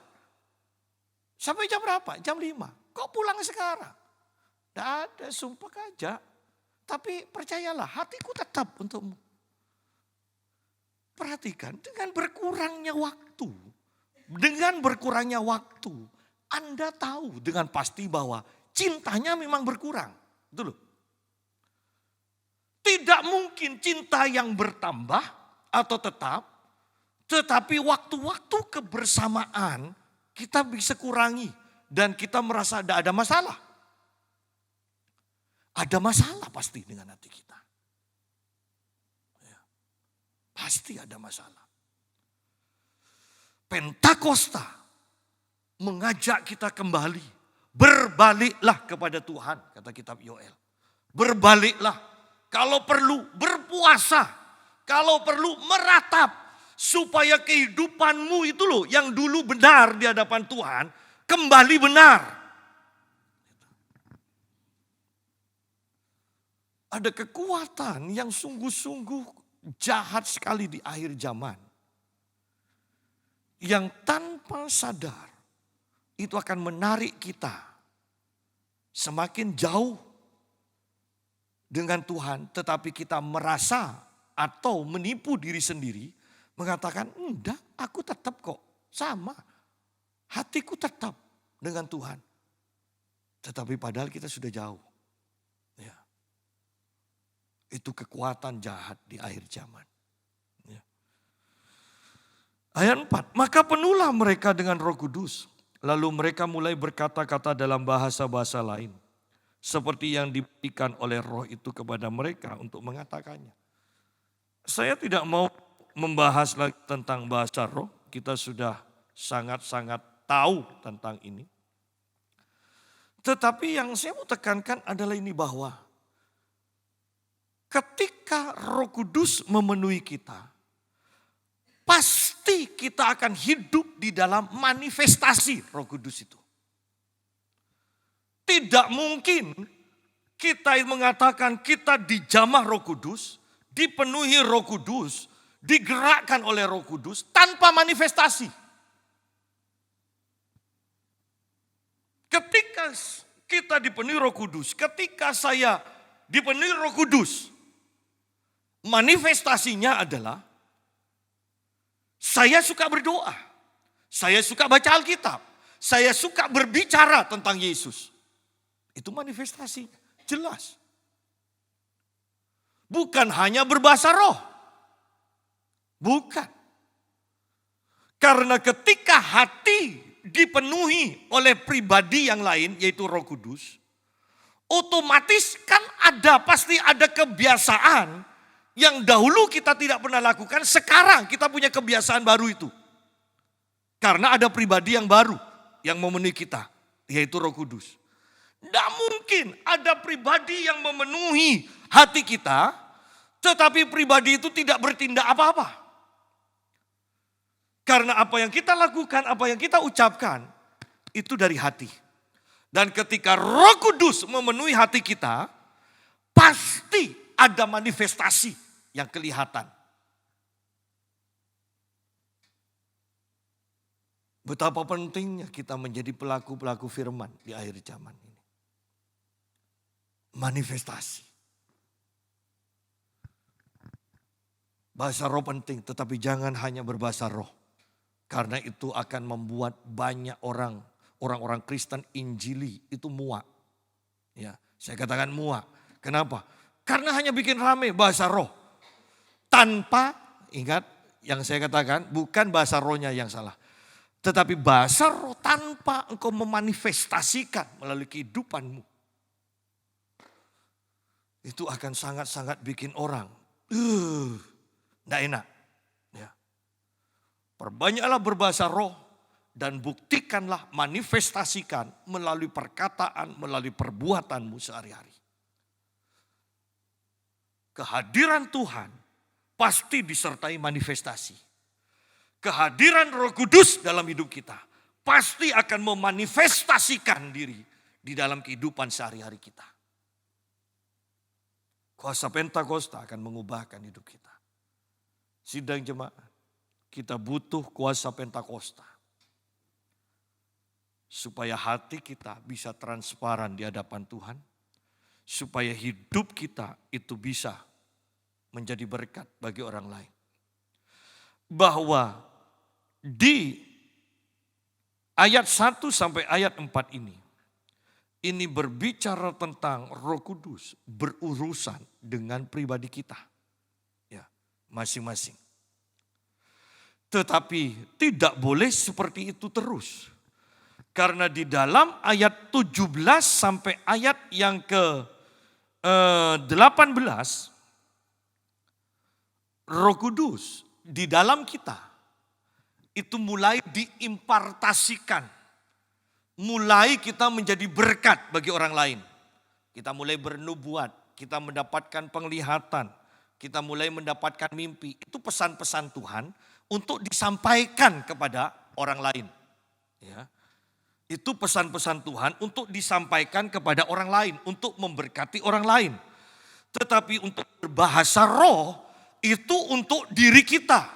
Sampai jam berapa? Jam 5. Kok pulang sekarang? Tidak ada, sumpah aja. Tapi percayalah, hatiku tetap untukmu. Perhatikan, dengan berkurangnya waktu, Anda tahu dengan pasti bahwa cintanya memang berkurang. Betul loh. Tidak mungkin cinta yang bertambah atau tetap, tetapi waktu-waktu kebersamaan kita bisa kurangi dan kita merasa tidak ada masalah. Ada masalah pasti dengan hati kita. Pasti ada masalah. Pentakosta mengajak kita kembali. Berbaliklah kepada Tuhan, kata kitab Yoel. Berbaliklah. Kalau perlu berpuasa. Kalau perlu meratap. Supaya kehidupanmu itu loh yang dulu benar di hadapan Tuhan. Kembali benar. Ada kekuatan yang sungguh-sungguh jahat sekali di akhir zaman. Yang tanpa sadar itu akan menarik kita semakin jauh dengan Tuhan. Tetapi kita merasa atau menipu diri sendiri. Mengatakan enggak, aku tetap kok sama. Hatiku tetap dengan Tuhan. Tetapi padahal kita sudah jauh. Itu kekuatan jahat di akhir zaman. Ya. Ayat 4, maka penuhlah mereka dengan Roh Kudus. Lalu mereka mulai berkata-kata dalam bahasa-bahasa lain. Seperti yang diberikan oleh Roh itu kepada mereka untuk mengatakannya. Saya tidak mau membahas lagi tentang bahasa Roh. Kita sudah sangat-sangat tahu tentang ini. Tetapi yang saya mau tekankan adalah ini bahwa ketika Roh Kudus memenuhi kita, pasti kita akan hidup di dalam manifestasi Roh Kudus itu. Tidak mungkin kita mengatakan kita dijamah Roh Kudus, dipenuhi Roh Kudus, digerakkan oleh Roh Kudus tanpa manifestasi. Ketika kita dipenuhi Roh Kudus, ketika saya dipenuhi Roh Kudus, manifestasinya adalah saya suka berdoa, saya suka baca Alkitab, saya suka berbicara tentang Yesus. Itu manifestasi, jelas. Bukan hanya berbahasa roh. Bukan. Karena ketika hati dipenuhi oleh pribadi yang lain, yaitu Roh Kudus, otomatis kan pasti ada kebiasaan yang dahulu kita tidak pernah lakukan, sekarang kita punya kebiasaan baru itu. Karena ada pribadi yang baru yang memenuhi kita, yaitu Roh Kudus. Tidak mungkin ada pribadi yang memenuhi hati kita, tetapi pribadi itu tidak bertindak apa-apa. Karena apa yang kita lakukan, apa yang kita ucapkan, itu dari hati. Dan ketika Roh Kudus memenuhi hati kita, pasti ada manifestasi yang kelihatan. Betapa pentingnya kita menjadi pelaku-pelaku firman di akhir zaman ini. Manifestasi. Bahasa roh penting, tetapi jangan hanya berbahasa roh. Karena itu akan membuat banyak orang-orang Kristen Injili itu muak. Ya, saya katakan muak. Kenapa? Karena hanya bikin rame bahasa roh. Tanpa, ingat yang saya katakan, bukan bahasa rohnya yang salah. Tetapi bahasa roh tanpa engkau memanifestasikan melalui kehidupanmu. Itu akan sangat-sangat bikin orang tidak enak. Ya. Perbanyaklah berbahasa roh dan buktikanlah, manifestasikan melalui perkataan, melalui perbuatanmu sehari-hari. Kehadiran Tuhan pasti disertai manifestasi. Kehadiran Roh Kudus dalam hidup kita pasti akan memanifestasikan diri di dalam kehidupan sehari-hari kita. Kuasa Pentakosta akan mengubahkan hidup kita. Sidang jemaat, kita butuh kuasa Pentakosta. Supaya hati kita bisa transparan di hadapan Tuhan. Supaya hidup kita itu bisa menjadi berkat bagi orang lain. Bahwa di ayat 1 sampai ayat 4 ini berbicara tentang Roh Kudus berurusan dengan pribadi kita. Ya, masing-masing. Tetapi tidak boleh seperti itu terus. Karena di dalam ayat 17 sampai ayat yang ke-18, Roh Kudus di dalam kita itu mulai diimpartasikan. Mulai kita menjadi berkat bagi orang lain. Kita mulai bernubuat, kita mendapatkan penglihatan, kita mulai mendapatkan mimpi. Itu pesan-pesan Tuhan untuk disampaikan kepada orang lain. Ya. Itu pesan-pesan Tuhan untuk disampaikan kepada orang lain, untuk memberkati orang lain. Tetapi untuk berbahasa roh itu untuk diri kita,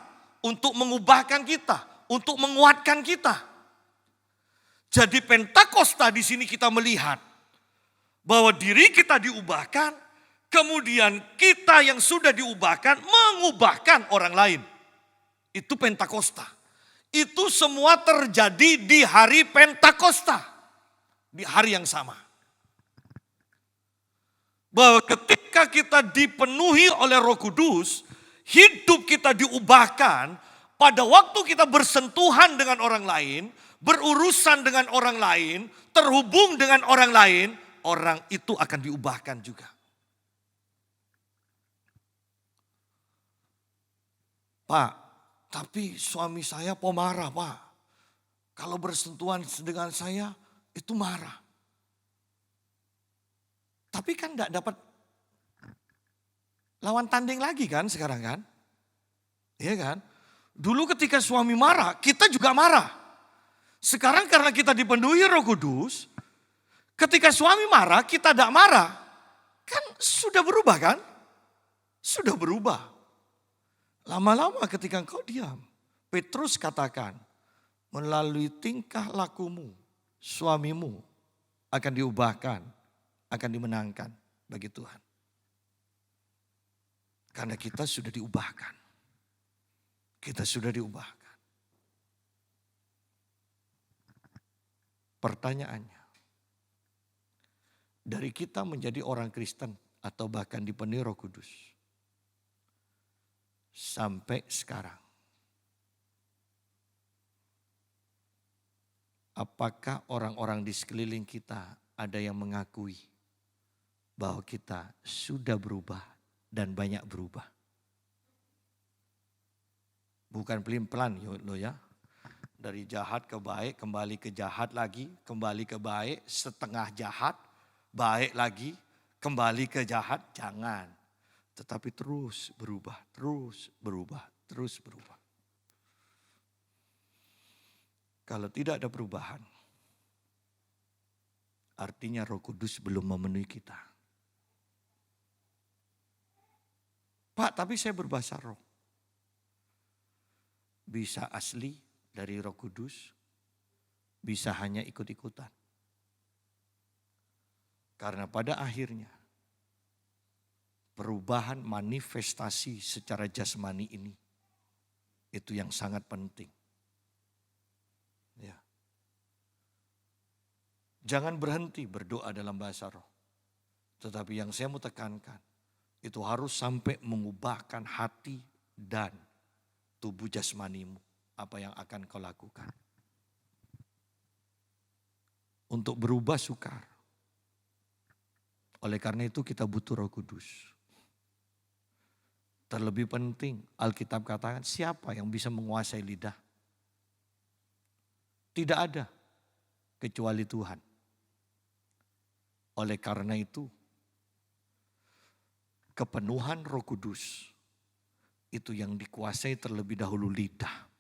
untuk mengubahkan kita, untuk menguatkan kita. Jadi Pentakosta di sini kita melihat bahwa diri kita diubahkan, kemudian kita yang sudah diubahkan mengubahkan orang lain. Itu Pentakosta. Itu semua terjadi di hari Pentakosta. Di hari yang sama. Bahwa ketika kita dipenuhi oleh Roh Kudus, hidup kita diubahkan, pada waktu kita bersentuhan dengan orang lain, berurusan dengan orang lain, terhubung dengan orang lain, orang itu akan diubahkan juga. Pak, tapi suami saya pemarah, Pak. Kalau bersentuhan dengan saya itu marah. Tapi kan enggak dapat lawan tanding lagi kan sekarang kan? Iya kan? Dulu ketika suami marah, kita juga marah. Sekarang karena kita dipenuhi Roh Kudus, ketika suami marah, kita tidak marah. Kan sudah berubah kan? Sudah berubah. Lama-lama ketika engkau diam, Petrus katakan, melalui tingkah lakumu, suamimu akan diubahkan, akan dimenangkan bagi Tuhan. Karena kita sudah diubahkan. Kita sudah diubahkan. Pertanyaannya, dari kita menjadi orang Kristen atau bahkan dipenuhi Roh Kudus, sampai sekarang, apakah orang-orang di sekeliling kita ada yang mengakui bahwa kita sudah berubah dan banyak berubah? Bukan pelin-pelan loh ya. Dari jahat ke baik, kembali ke jahat lagi, kembali ke baik, setengah jahat, baik lagi, kembali ke jahat, jangan. Tetapi terus berubah, terus berubah, terus berubah. Kalau tidak ada perubahan, artinya Roh Kudus belum memenuhi kita. Pak, tapi saya berbahasa roh. Bisa asli dari Roh Kudus, bisa hanya ikut-ikutan. Karena pada akhirnya perubahan manifestasi secara jasmani ini itu yang sangat penting. Ya. Jangan berhenti berdoa dalam bahasa roh. Tetapi yang saya mau tekankan, itu harus sampai mengubahkan hati dan tubuh jasmanimu. Apa yang akan kau lakukan. Untuk berubah sukar. Oleh karena itu kita butuh Roh Kudus. Terlebih penting, Alkitab katakan siapa yang bisa menguasai lidah? Tidak ada kecuali Tuhan. Oleh karena itu, kepenuhan Roh Kudus itu yang dikuasai terlebih dahulu lidah.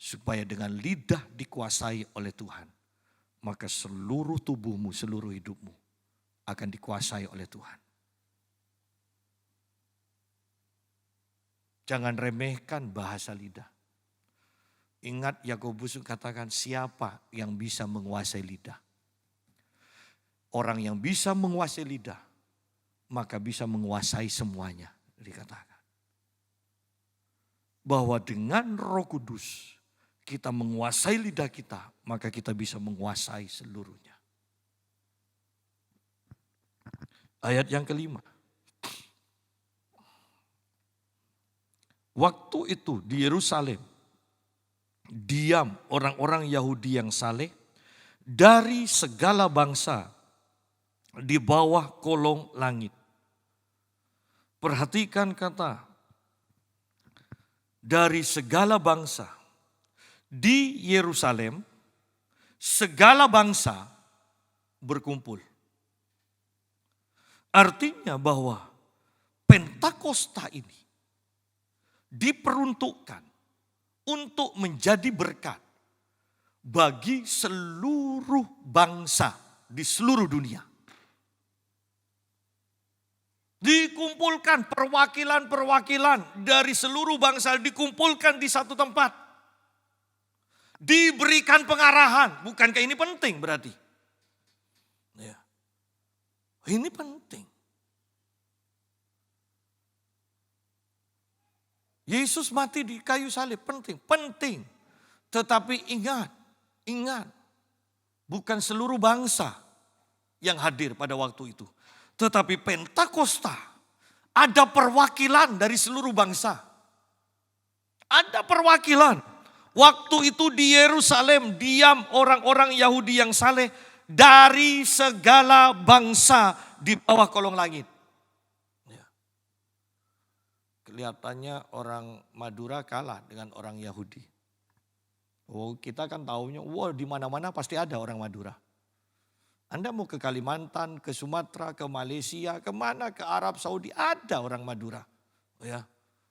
Supaya dengan lidah dikuasai oleh Tuhan, maka seluruh tubuhmu, seluruh hidupmu akan dikuasai oleh Tuhan. Jangan remehkan bahasa lidah. Ingat Yakobus katakan siapa yang bisa menguasai lidah. Orang yang bisa menguasai lidah, maka bisa menguasai semuanya, dikatakan. Bahwa dengan Roh Kudus kita menguasai lidah kita, maka kita bisa menguasai seluruhnya. Ayat yang kelima. Waktu itu di Yerusalem, diam orang-orang Yahudi yang saleh dari segala bangsa di bawah kolong langit. Perhatikan kata, dari segala bangsa. Di Yerusalem, segala bangsa berkumpul. Artinya bahwa Pentakosta ini diperuntukkan untuk menjadi berkat bagi seluruh bangsa di seluruh dunia. Dikumpulkan perwakilan-perwakilan dari seluruh bangsa dikumpulkan di satu tempat. Diberikan pengarahan. Bukankah ini penting berarti? Ya. Ini penting. Yesus mati di kayu salib penting. Penting. Tetapi ingat. Bukan seluruh bangsa yang hadir pada waktu itu. Tetapi Pentakosta ada perwakilan dari seluruh bangsa. Ada perwakilan. Waktu itu di Yerusalem diam orang-orang Yahudi yang saleh dari segala bangsa di bawah kolong langit. Ya. Kelihatannya orang Madura kalah dengan orang Yahudi. Oh, kita kan taunya, di mana-mana pasti ada orang Madura. Anda mau ke Kalimantan, ke Sumatera, ke Malaysia, kemana, ke Arab Saudi, ada orang Madura. Ya.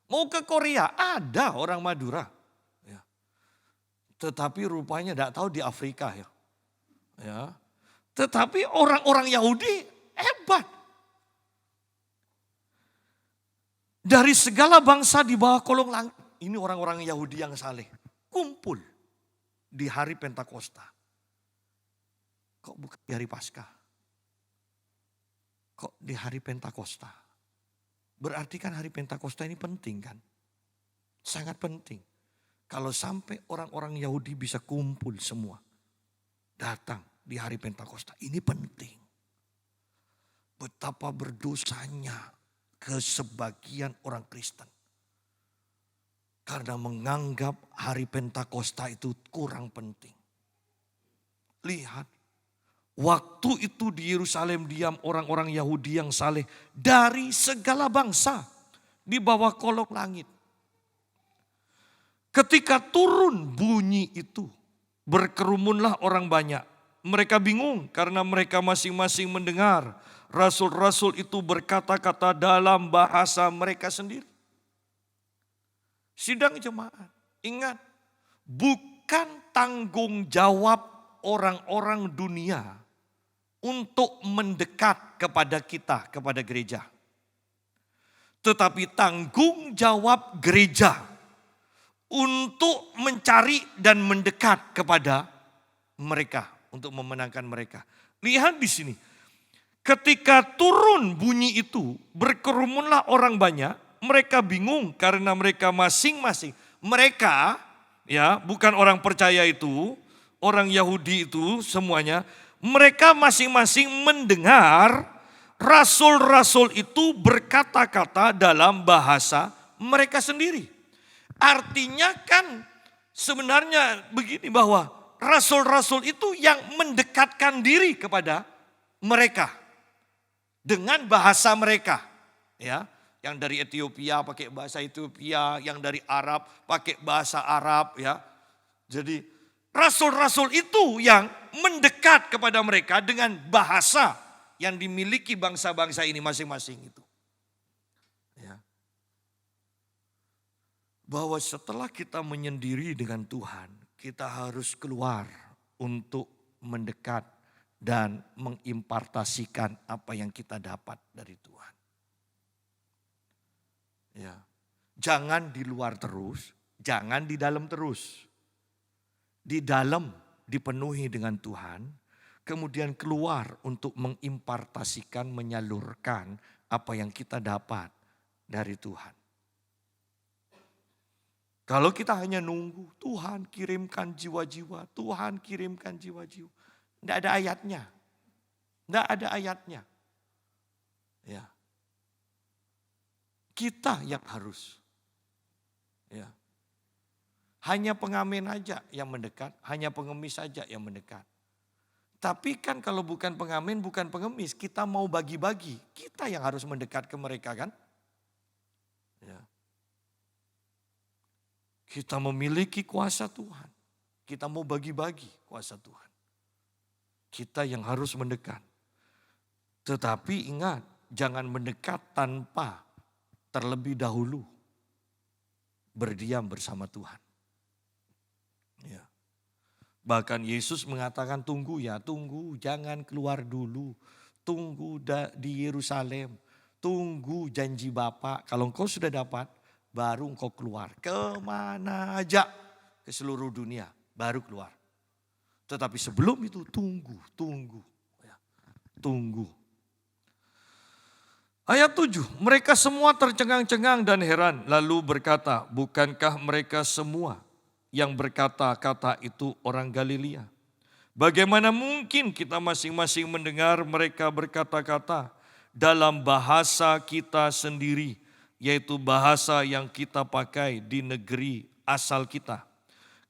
Mau ke Korea, ada orang Madura. Ya. Tetapi rupanya tidak tahu di Afrika ya. Tetapi orang-orang Yahudi hebat. Dari segala bangsa di bawah kolong langit. Ini orang-orang Yahudi yang saleh. Kumpul di hari Pentakosta. Kok bukan di hari Paskah? Kok di hari Pentakosta? Berarti kan hari Pentakosta ini penting kan? Sangat penting. Kalau sampai orang-orang Yahudi bisa kumpul semua. Datang di hari Pentakosta. Ini penting. Betapa berdosanya ke sebagian orang Kristen. Karena menganggap hari Pentakosta itu kurang penting. Lihat. Waktu itu di Yerusalem diam orang-orang Yahudi yang saleh dari segala bangsa di bawah kolong langit. Ketika turun bunyi itu, berkerumunlah orang banyak. Mereka bingung karena mereka masing-masing mendengar rasul-rasul itu berkata-kata dalam bahasa mereka sendiri. Sidang jemaat, ingat, bukan tanggung jawab orang-orang dunia untuk mendekat kepada kita, kepada gereja. Tetapi tanggung jawab gereja untuk mencari dan mendekat kepada mereka, untuk memenangkan mereka. Lihat di sini, ketika turun bunyi itu, berkerumunlah orang banyak, mereka bingung karena mereka masing-masing. Mereka, ya bukan orang percaya itu, orang Yahudi itu semuanya, mereka masing-masing mendengar rasul-rasul itu berkata-kata dalam bahasa mereka sendiri. Artinya kan sebenarnya begini, bahwa rasul-rasul itu yang mendekatkan diri kepada mereka dengan bahasa mereka. Ya, yang dari Ethiopia pakai bahasa Ethiopia, yang dari Arab pakai bahasa Arab, ya. Jadi rasul-rasul itu yang mendekat kepada mereka dengan bahasa yang dimiliki bangsa-bangsa ini masing-masing itu. Ya. Bahwa setelah kita menyendiri dengan Tuhan, kita harus keluar untuk mendekat dan mengimpartasikan apa yang kita dapat dari Tuhan. Ya. Jangan di luar terus, jangan di dalam terus. Di dalam dipenuhi dengan Tuhan, kemudian keluar untuk mengimpartasikan, menyalurkan apa yang kita dapat dari Tuhan. Kalau kita hanya nunggu, Tuhan kirimkan jiwa-jiwa, Tuhan kirimkan jiwa-jiwa. Tidak ada ayatnya. Tidak ada ayatnya. Ya. Kita yang harus. Ya. Hanya pengamen aja yang mendekat, hanya pengemis saja yang mendekat. Tapi kan kalau bukan pengamen, bukan pengemis, kita mau bagi-bagi. Kita yang harus mendekat ke mereka kan. Ya. Kita memiliki kuasa Tuhan. Kita mau bagi-bagi kuasa Tuhan. Kita yang harus mendekat. Tetapi ingat, jangan mendekat tanpa terlebih dahulu berdiam bersama Tuhan. Ya. Bahkan Yesus mengatakan tunggu, jangan keluar dulu. Tunggu di Yerusalem, tunggu janji Bapa. Kalau engkau sudah dapat, baru engkau keluar. Kemana aja, ke seluruh dunia, baru keluar. Tetapi sebelum itu tunggu. Ya. Tunggu. Ayat 7, mereka semua tercengang-cengang dan heran. Lalu berkata, bukankah mereka semua yang berkata-kata itu orang Galilea? Bagaimana mungkin kita masing-masing mendengar mereka berkata-kata dalam bahasa kita sendiri, yaitu bahasa yang kita pakai di negeri asal kita.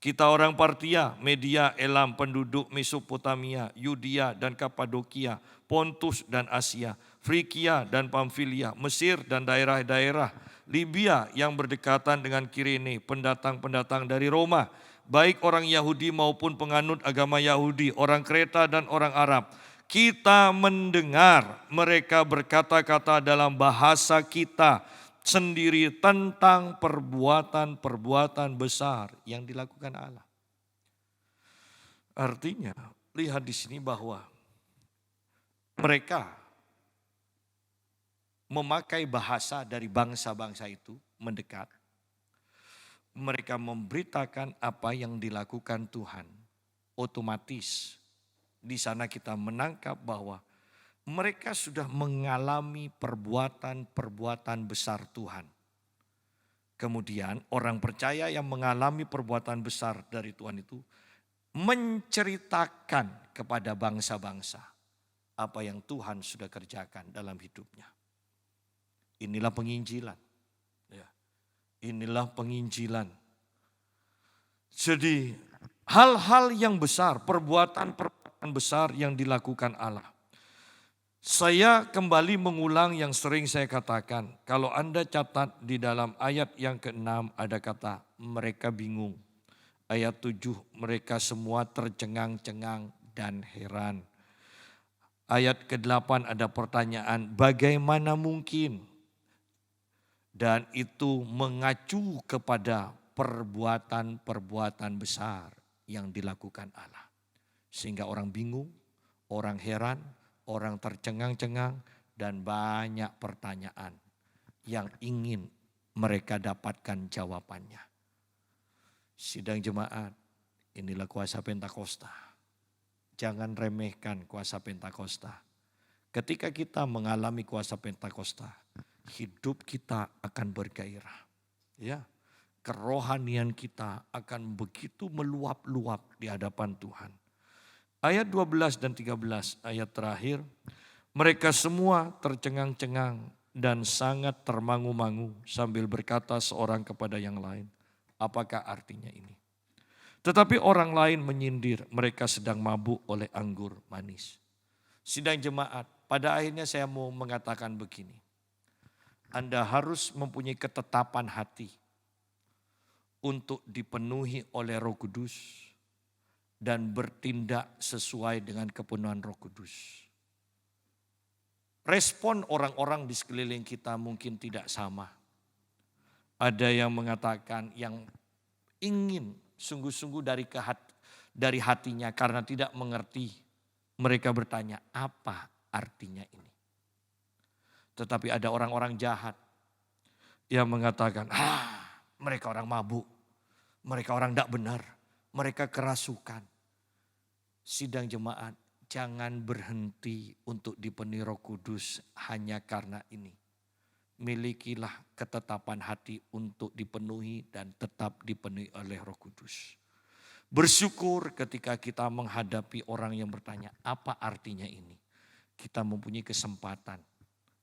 Kita orang Partia, Media, Elam, penduduk Mesopotamia, Yudea dan Kapadokia, Pontus dan Asia, Frigia dan Pamfilia, Mesir dan daerah-daerah Libya yang berdekatan dengan Kirene, pendatang-pendatang dari Roma, baik orang Yahudi maupun penganut agama Yahudi, orang Kreta dan orang Arab. Kita mendengar mereka berkata-kata dalam bahasa kita sendiri tentang perbuatan-perbuatan besar yang dilakukan Allah. Artinya, lihat di sini bahwa mereka memakai bahasa dari bangsa-bangsa itu mendekat. Mereka memberitakan apa yang dilakukan Tuhan. Otomatis di sana kita menangkap bahwa mereka sudah mengalami perbuatan-perbuatan besar Tuhan. Kemudian orang percaya yang mengalami perbuatan besar dari Tuhan itu menceritakan kepada bangsa-bangsa apa yang Tuhan sudah kerjakan dalam hidupnya. Inilah penginjilan. Ya. Inilah penginjilan. Jadi hal-hal yang besar, perbuatan-perbuatan besar yang dilakukan Allah. Saya kembali mengulang yang sering saya katakan. Kalau Anda catat di dalam ayat yang ke-6 ada kata mereka bingung. Ayat 7 mereka semua tercengang-cengang dan heran. Ayat ke-8 ada pertanyaan bagaimana mungkin? Dan itu mengacu kepada perbuatan-perbuatan besar yang dilakukan Allah. Sehingga orang bingung, orang heran, orang tercengang-cengang dan banyak pertanyaan yang ingin mereka dapatkan jawabannya. Sidang jemaat, inilah kuasa Pentakosta. Jangan remehkan kuasa Pentakosta. Ketika kita mengalami kuasa Pentakosta, hidup kita akan bergairah. Ya, kerohanian kita akan begitu meluap-luap di hadapan Tuhan. Ayat 12 dan 13 ayat terakhir, mereka semua tercengang-cengang dan sangat termangu-mangu sambil berkata seorang kepada yang lain, apakah artinya ini? Tetapi orang lain menyindir mereka sedang mabuk oleh anggur manis. Sidang jemaat, pada akhirnya saya mau mengatakan begini. Anda harus mempunyai ketetapan hati untuk dipenuhi oleh Roh Kudus dan bertindak sesuai dengan kepenuhan Roh Kudus. Respon orang-orang di sekeliling kita mungkin tidak sama. Ada yang mengatakan yang ingin sungguh-sungguh dari hatinya karena tidak mengerti. Mereka bertanya, apa artinya ini? Tetapi ada orang-orang jahat yang mengatakan, mereka orang mabuk, mereka orang tidak benar, mereka kerasukan. Sidang jemaat, jangan berhenti untuk dipenuhi Roh Kudus hanya karena ini. Milikilah ketetapan hati untuk dipenuhi dan tetap dipenuhi oleh Roh Kudus. Bersyukur ketika kita menghadapi orang yang bertanya, apa artinya ini? Kita mempunyai kesempatan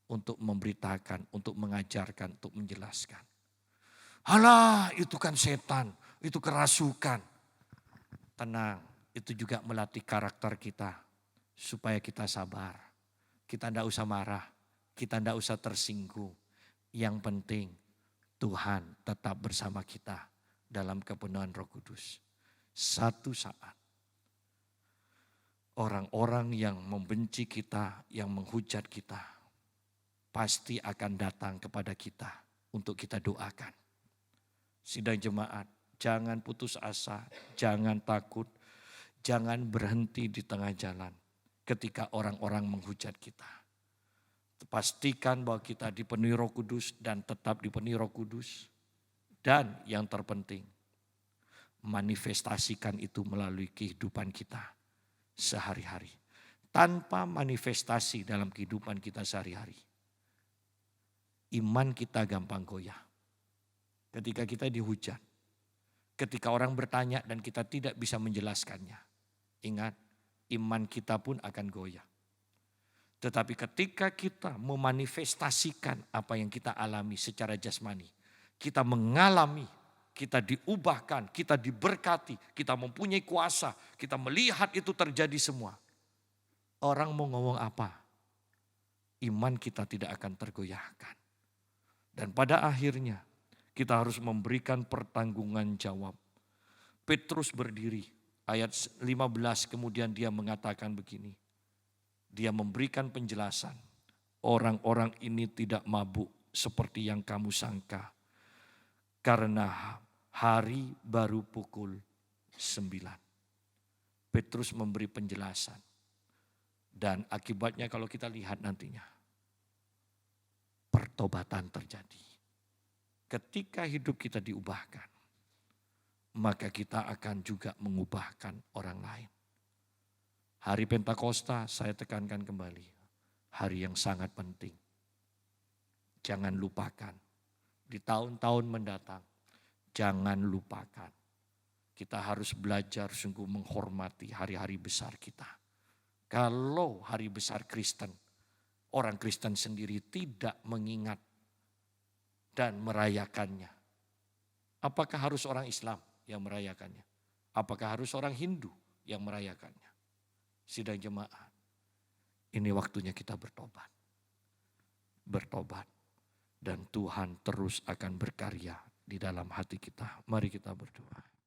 untuk memberitakan, untuk mengajarkan, untuk menjelaskan. Halah, itu kan setan, itu kerasukan. Tenang, itu juga melatih karakter kita supaya kita sabar. Kita tidak usah marah, kita tidak usah tersinggung. Yang penting Tuhan tetap bersama kita dalam kepenuhan Roh Kudus. Satu saat orang-orang yang membenci kita, yang menghujat kita, pasti akan datang kepada kita untuk kita doakan. Sidang jemaat, jangan putus asa, jangan takut, jangan berhenti di tengah jalan ketika orang-orang menghujat kita. Pastikan bahwa kita dipenuhi Roh Kudus dan tetap dipenuhi Roh Kudus. Dan yang terpenting, manifestasikan itu melalui kehidupan kita sehari-hari. Tanpa manifestasi dalam kehidupan kita sehari-hari, iman kita gampang goyah. Ketika kita dihujat, ketika orang bertanya dan kita tidak bisa menjelaskannya. Ingat, iman kita pun akan goyah. Tetapi ketika kita memanifestasikan apa yang kita alami secara jasmani, kita mengalami, kita diubahkan, kita diberkati, kita mempunyai kuasa, kita melihat itu terjadi semua. Orang mau ngomong apa? Iman kita tidak akan tergoyahkan. Dan pada akhirnya kita harus memberikan pertanggungan jawab. Petrus berdiri, ayat 15 kemudian dia mengatakan begini. Dia memberikan penjelasan, orang-orang ini tidak mabuk seperti yang kamu sangka. Karena hari baru pukul 9. Petrus memberi penjelasan. Dan akibatnya kalau kita lihat nantinya. pertobatan terjadi. Ketika hidup kita diubahkan, maka kita akan juga mengubahkan orang lain. Hari Pentakosta saya tekankan kembali, hari yang sangat penting. Jangan lupakan, di tahun-tahun mendatang, jangan lupakan. Kita harus belajar sungguh menghormati hari-hari besar kita. Kalau hari besar Kristen, orang Kristen sendiri tidak mengingat dan merayakannya. Apakah harus orang Islam yang merayakannya? Apakah harus orang Hindu yang merayakannya? Sidang jemaat, ini waktunya kita bertobat. Bertobat. Dan Tuhan terus akan berkarya di dalam hati kita. Mari kita berdoa.